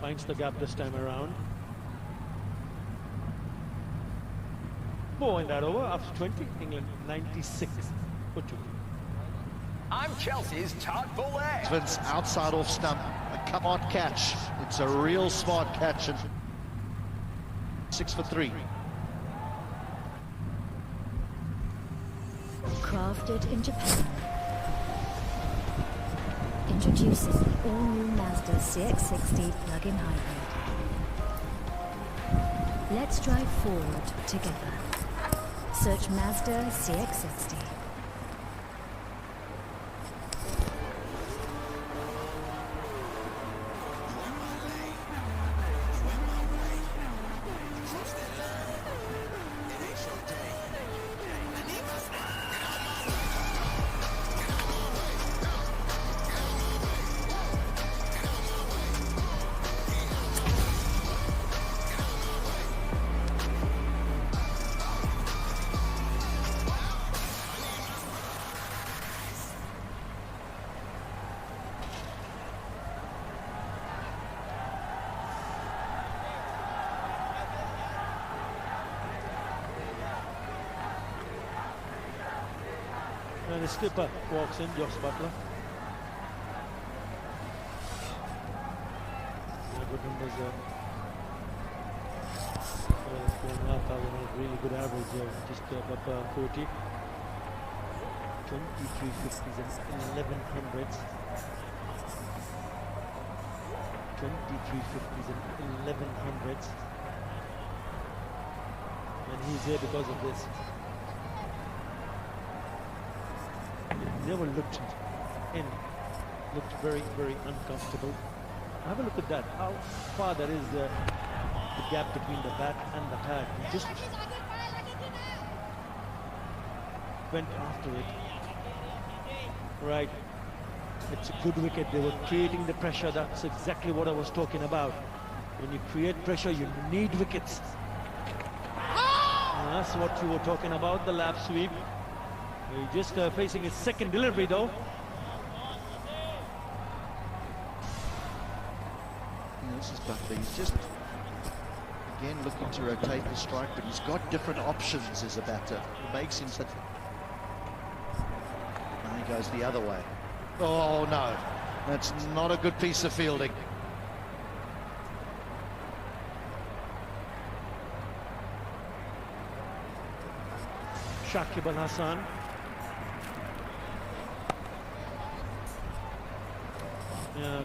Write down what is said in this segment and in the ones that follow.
Finds the gap this time around. 4 in that over after 20. England 96 for 2. I'm Chelsea's Todd Bollea. Vince outside off stump. A come on catch. It's a real smart catch. And 6 for 3. Crafted in Japan. Introducing the all-new Mazda CX-60 plug-in hybrid. Let's drive forward together. Search Mazda CX-60. And the skipper walks in, Josh Butler. Good numbers there. 4,500, really good average, just above 40. 23 50s and 1100s. 23 50s and 1100s. And he's here because of this. Never looked in, looked very, very uncomfortable. Have a look at that, how far there is the gap between the bat and the pad. He just went after it. Right, it's a good wicket. They were creating the pressure. That's exactly what I was talking about. When you create pressure, you need wickets. And that's what you were talking about, the lap sweep. He's just facing his second delivery though. This is Butler. He's just again looking to rotate the strike, but he's got different options as a batter. It makes him such. And he goes the other way. Oh no, that's not a good piece of fielding. Shakib Al Hasan. Yeah,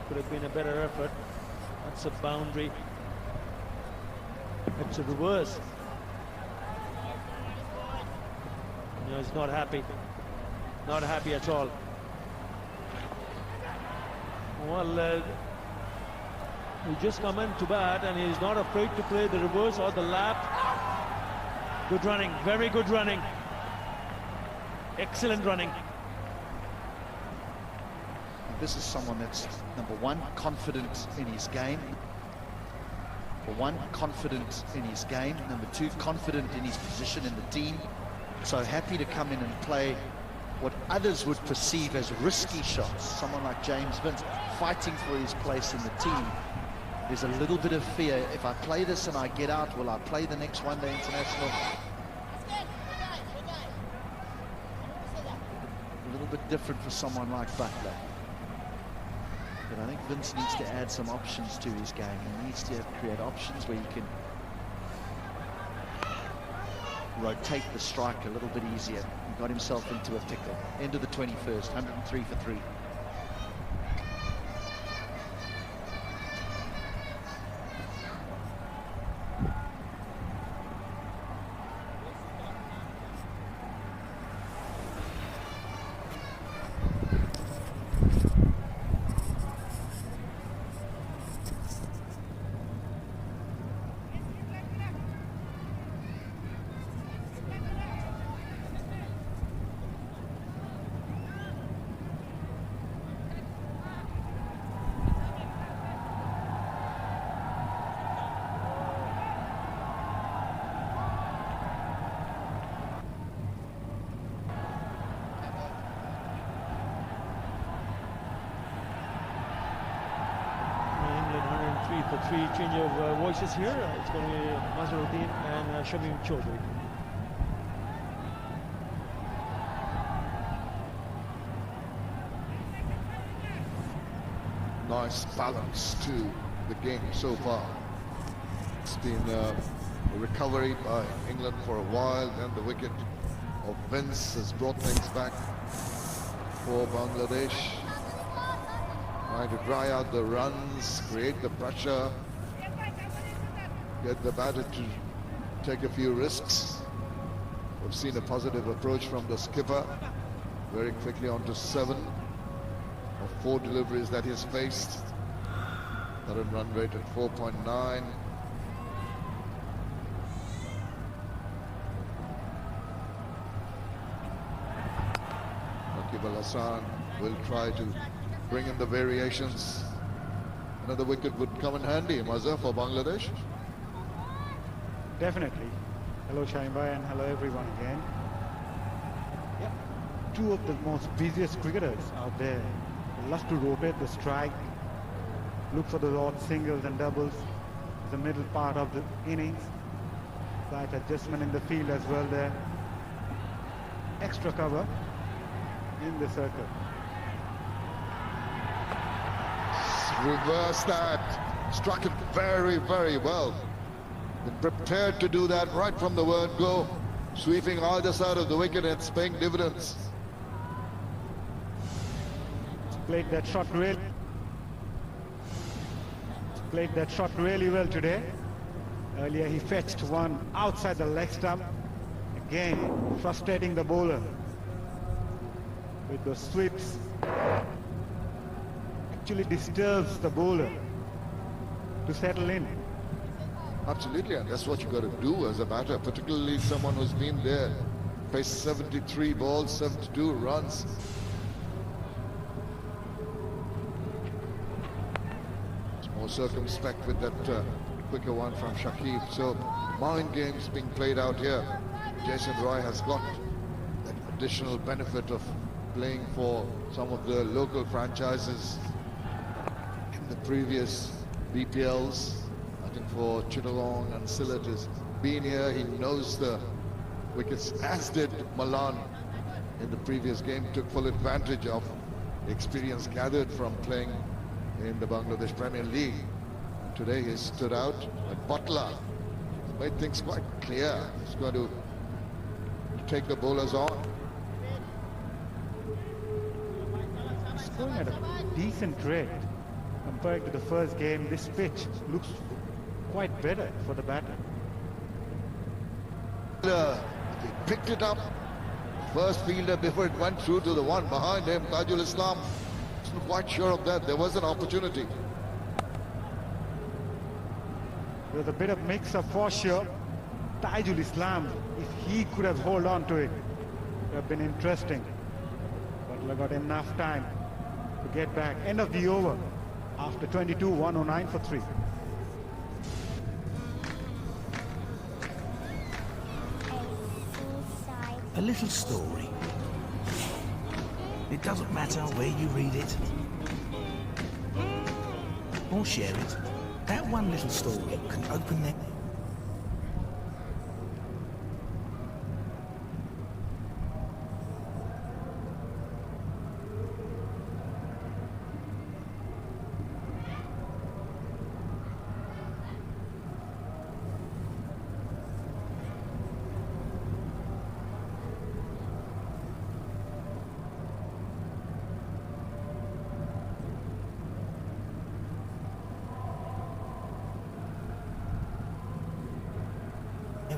could have been a better effort. That's a boundary. It's a reverse. No, he's not happy. Not happy at all. Well, he just come in to bat and he's not afraid to play the reverse or the lap. Good running, very good running. Excellent running. This is someone that's, number one, confident in his game. Number one, confident in his game. Number two, confident in his position in the team. So happy to come in and play what others would perceive as risky shots. Someone like James Vince fighting for his place in the team. There's a little bit of fear. If I play this and I get out, will I play the next one-day international? A little bit different for someone like Butler. But I think Vince needs to add some options to his game. He needs to create options where he can rotate the strike a little bit easier. He got himself into a pickle. End of the 21st, 103 for 3. three for three change of voices here. It's going to be Mazharuddin and Shamim Chaudhary. Nice balance to the game so far. It's been a recovery by England for a while, then the wicket of Vince has brought things back for Bangladesh. Trying to dry out the runs, create the pressure, get the batter to take a few risks. We've seen a positive approach from the skipper, very quickly onto 7 of 4 deliveries that he's faced. Current run rate at 4.9. Raqib Al Hasan will try to bring in the variations. Another wicket would come in handy, Mazhar, for Bangladesh. Definitely. Hello Shaheen bhai, and hello everyone again. Yeah, 2 of the most busiest cricketers out there. They love to rotate the strike, look for the odd singles and doubles, the middle part of the innings. Slight adjustment in the field as well there. Extra cover in the circle. Reverse that, struck it very, very well. Been prepared to do that right from the word go, sweeping either side of the wicket and it's paying dividends. Played that shot really well today. Earlier he fetched one outside the leg stump. Again, frustrating the bowler with those sweeps. Actually disturbs the bowler to settle in. Absolutely, and that's what you got to do as a batter, particularly someone who's been there, faced 73 balls, 72 runs. It's more circumspect with that quicker one from Shakib. So mind games being played out here. Jason Roy has got that additional benefit of playing for some of the local franchises in the previous BPLs. I think for Chittagong and Sylhet has been here. He knows the wickets, as did Malan in the previous game. Took full advantage of the experience gathered from playing in the Bangladesh Premier League. And today he stood out. But Butler made things quite clear. He's going to take the bowlers on. Scoring at a decent rate compared to the first game. This pitch looks quite better for the batter. He picked it up. First fielder before it went through to the one behind him, Tajul Islam. Wasn't quite sure of that. There was an opportunity. There's a bit of mix-up for sure. Tajul Islam, if he could have held on to it, it would have been interesting. Butler got enough time to get back. End of the over after 22, 109 for 3. A little story. It doesn't matter where you read it or share it. That one little story can open their...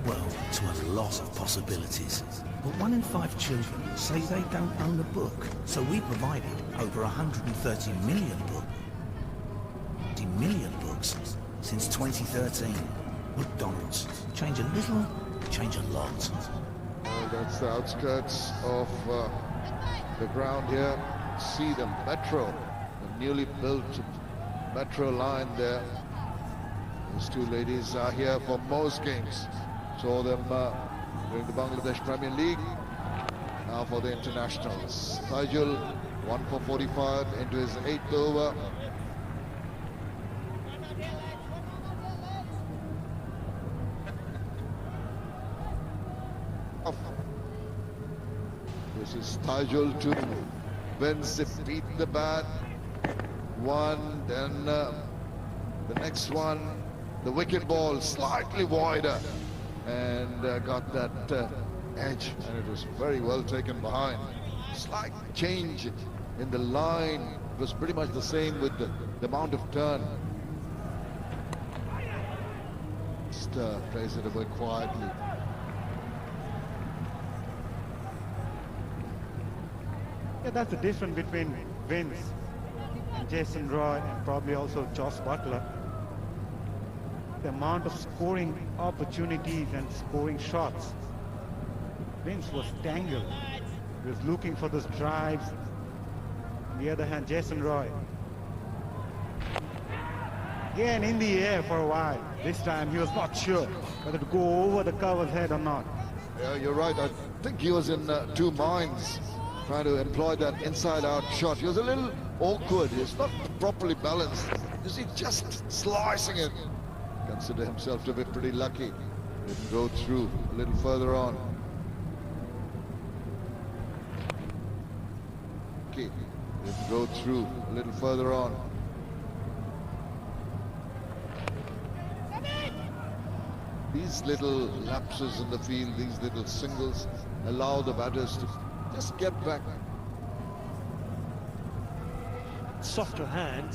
world to a lot of possibilities. But 1 in 5 children say they don't own a book, so we provided over 130 million books since 2013. McDonald's. Change a little, change a lot. That's the outskirts of the ground here. See the metro, the newly built metro line there. Those two ladies are here for most games. Saw them during the Bangladesh Premier League. Now for the internationals. Tajul, 1 for 45 into his 8th over. This is Tajul 2. Wins it, beat the bat. One, then the next one, the wicket ball slightly wider and got that edge, and it was very well taken behind. Slight change in the line. It was pretty much the same with the amount of turn. Just plays it a bit quietly. Yeah, that's the difference between Vince and Jason Roy, and probably also Josh Butler. The amount of scoring opportunities and scoring shots. Vince was tangled. He was looking for those drives. On the other hand, Jason Roy, again in the air for a while. This time he was not sure whether to go over the cover's head or not. Yeah, you're right. I think he was in two minds, trying to employ that inside-out shot. He was a little awkward. He's not properly balanced. You see, just slicing it. Consider himself to be pretty lucky. Didn't go through. A little further on. Okay. Didn't go through. A little further on. These little lapses in the field, these little singles, allow the batters to just get back. Softer hand.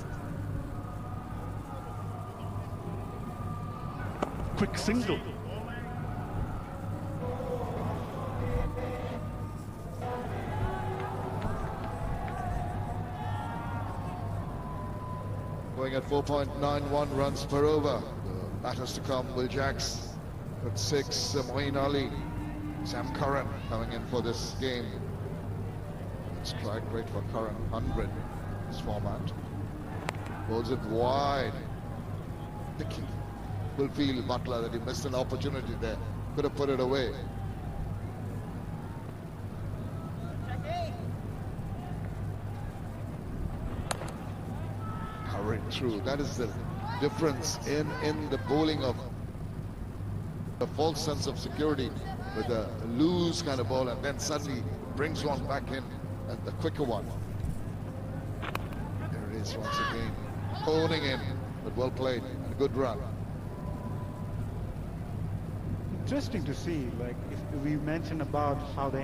Quick single. Going at 4.91 runs per over. The batters to come, Will Jacks at 6, Moeen Ali, Sam Curran coming in for this game. Strike rate for Curran, 100 this format. Bowls it wide. Thinking will feel Butler that he missed an opportunity there. Could have put it away. Curran through. That is the difference in the bowling of a false sense of security with a loose kind of ball, and then suddenly brings one back in at the quicker one. There it is once again, honing in, but well played and a good run. Interesting to see, like if we mentioned about how the